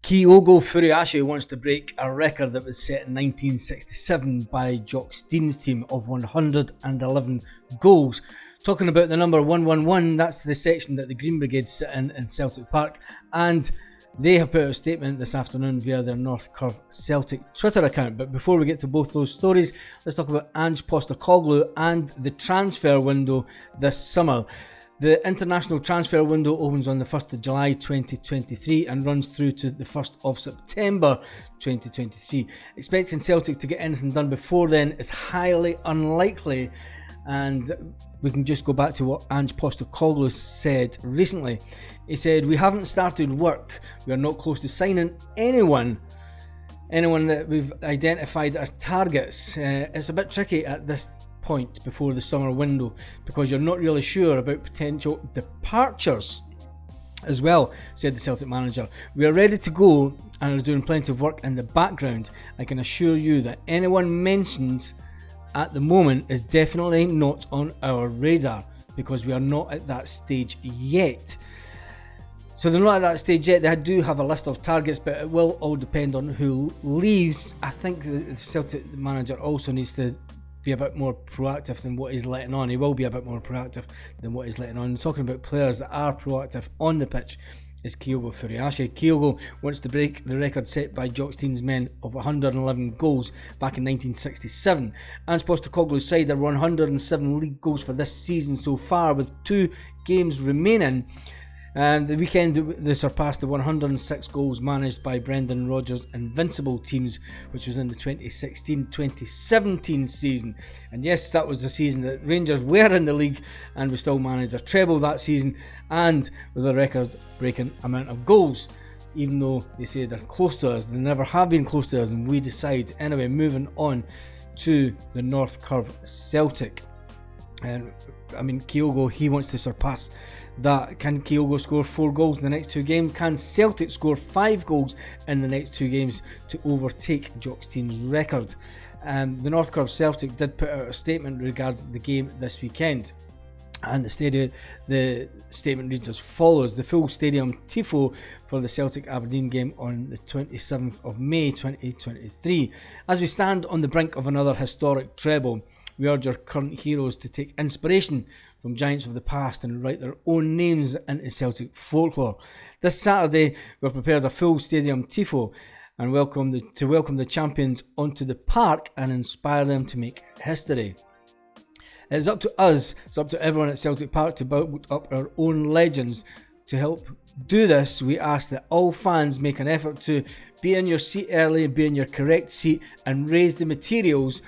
Kyogo Furuhashi wants to break a record that was set in 1967 by Jock Stein's team of 111 goals. Talking about the number 111, that's the section that the Green Brigade sit in Celtic Park, and they have put out a statement this afternoon via their North Curve Celtic Twitter account. But before we get to both those stories, let's talk about Ange Postecoglou and the transfer window this summer. The international transfer window opens on the 1st of July 2023 and runs through to the 1st of September 2023. Expecting Celtic to get anything done before then is highly unlikely, and we can just go back to what Ange Postecoglou said recently. He said, "We haven't started work. We are not close to signing anyone that we've identified as targets. It's a bit tricky at this point before the summer window because you're not really sure about potential departures as well," said the Celtic manager. "We are ready to go and are doing plenty of work in the background. I can assure you that anyone mentioned at the moment is definitely not on our radar because we are not at that stage yet." So they're not at that stage yet. They do have a list of targets, but it will all depend on who leaves. I think the Celtic manager also needs to be a bit more proactive than what he's letting on. He will be a bit more proactive than what he's letting on. And talking about players that are proactive on the pitch is Kyogo Furuhashi. Kyogo wants to break the record set by Jock Stein's men of 111 goals back in 1967. Ange Postecoglou's side are 107 league goals for this season so far, with 2 games remaining. And the weekend they surpassed the 106 goals managed by Brendan Rodgers' Invincible teams, which was in the 2016-2017 season. And yes, that was the season that Rangers were in the league and we still managed a treble that season, and with a record-breaking amount of goals. Even though they say they're close to us, they never have been close to us, and we decide. Anyway, moving on to the North Curve Celtic. And Kyogo, he wants to surpass that. Can Kyogo score 4 goals in the next 2 games? Can Celtic score 5 goals in the next 2 games to overtake Jock Stein's record? The North Curve Celtic did put out a statement regards the game this weekend, and the statement reads as follows: "The full stadium Tifo for the Celtic Aberdeen game on the 27th of May 2023. As we stand on the brink of another historic treble, we urge our current heroes to take inspiration from giants of the past and write their own names into Celtic folklore. This Saturday, we've prepared a full stadium Tifo and welcome the champions onto the park and inspire them to make history. It's up to us, it's up to everyone at Celtic Park to build up our own legends. To help do this, we ask that all fans make an effort to be in your seat early, be in your correct seat, and raise the materials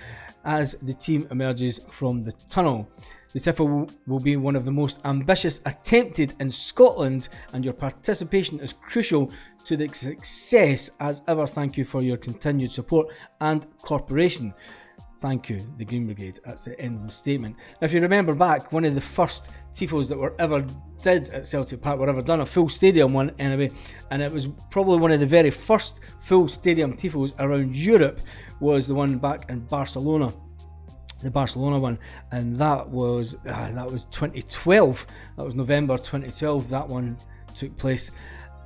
as the team emerges from the tunnel. The Tifo will be one of the most ambitious attempted in Scotland, and your participation is crucial to the success. As ever, thank you for your continued support and cooperation. Thank you, the Green Brigade." That's the end of the statement. Now, if you remember back, one of the first Tifos that were ever did at Celtic Park, were ever done, a full stadium one anyway, and it was probably one of the very first full stadium Tifos around Europe, was the one back in Barcelona. The Barcelona one, and that was 2012. That was November 2012. That one took place.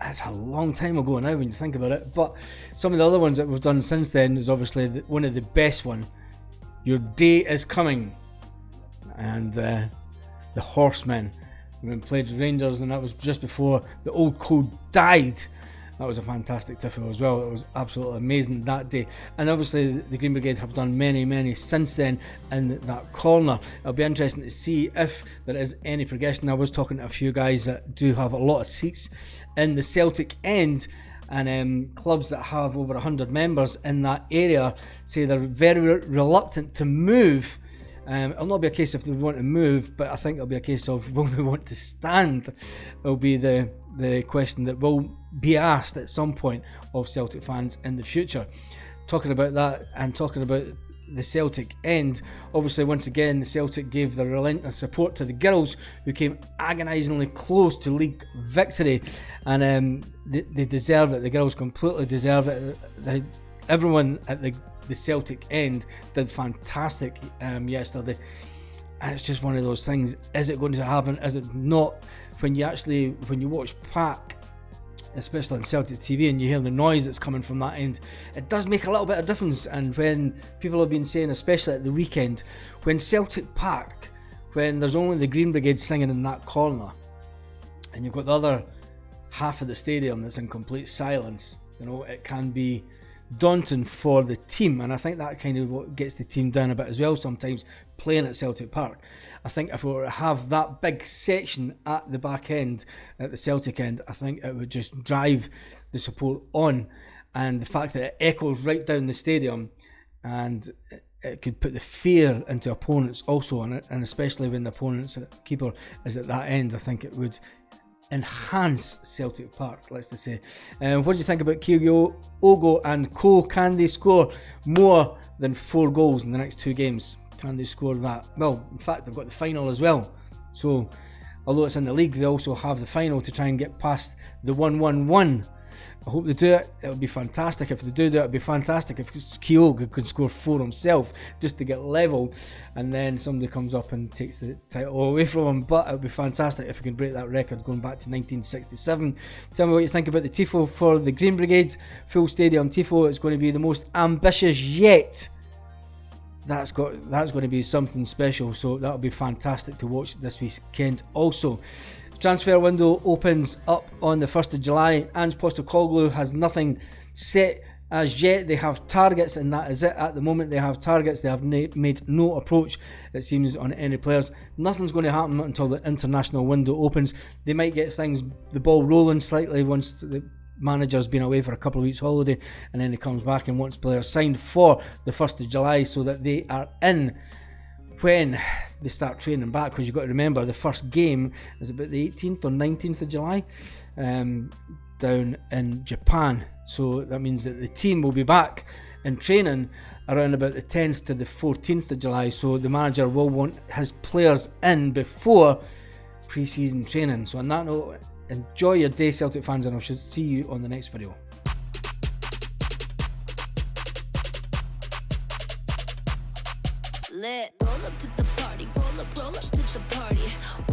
It's a long time ago now when you think about it. But some of the other ones that we've done since then is obviously one of the best one. Your Day Is Coming, and the Horsemen. We played Rangers, and that was just before the old code died. That was a fantastic Tifo as well. It was absolutely amazing that day. And obviously the Green Brigade have done many since then in that corner. It'll be interesting to see if there is any progression. I was talking to a few guys that do have a lot of seats in the Celtic end, and clubs that have over 100 members in that area say they're very reluctant to move. It'll not be a case if they want to move, but I think it'll be a case of will they want to stand. It'll be the question that will be asked at some point of Celtic fans in the future. Talking about that and talking about the Celtic end, obviously once again the Celtic gave their relentless support to the girls, who came agonisingly close to league victory, and they deserve it. The girls completely deserve it. Everyone at the Celtic end did fantastic yesterday, and it's just one of those things. Is it going to happen? Is it not? When you watch Pack especially on Celtic TV, and you hear the noise that's coming from that end, it does make a little bit of difference. And when people have been saying, especially at the weekend, when Celtic Park, when there's only the Green Brigade singing in that corner, and you've got the other half of the stadium that's in complete silence, it can be daunting for the team. And I think that kind of what gets the team down a bit as well sometimes, playing at Celtic Park. I think if we were to have that big section at the back end, at the Celtic end, I think it would just drive the support on. And the fact that it echoes right down the stadium, and it could put the fear into opponents also, and especially when the opponent's keeper is at that end, I think it would enhance Celtic Park, let's just say. What do you think about Kyogo, Ogo and Co? Can they score more than 4 goals in the next 2 games? Can they score that? Well, in fact, they've got the final as well. So, although it's in the league, they also have the final to try and get past the 1-1-1. I hope they do it. It would be fantastic. If they do it, it would be fantastic. If Kyogo could score 4 himself just to get level, and then somebody comes up and takes the title away from him. But it would be fantastic if we can break that record going back to 1967. Tell me what you think about the Tifo for the Green Brigade. Full stadium Tifo. It's going to be the most ambitious yet. That's going to be something special. So that'll be fantastic to watch this weekend also. Transfer window opens up on the 1st of July. Ange Postecoglou has nothing set as yet. They have targets, and that is it. At the moment, they have targets. They have made no approach, it seems, on any players. Nothing's going to happen until the international window opens. They might get the ball rolling slightly once the manager's been away for a couple of weeks holiday, and then he comes back and wants players signed for the 1st of July so that they are in when they start training back, because you've got to remember the first game is about the 18th or 19th of July down in Japan. So that means that the team will be back in training around about the 10th to the 14th of July. So the manager will want his players in before pre-season training. So on that note, enjoy your day, Celtic fans, and I shall see you on the next video. Lit. Roll up to the party, roll up to the party.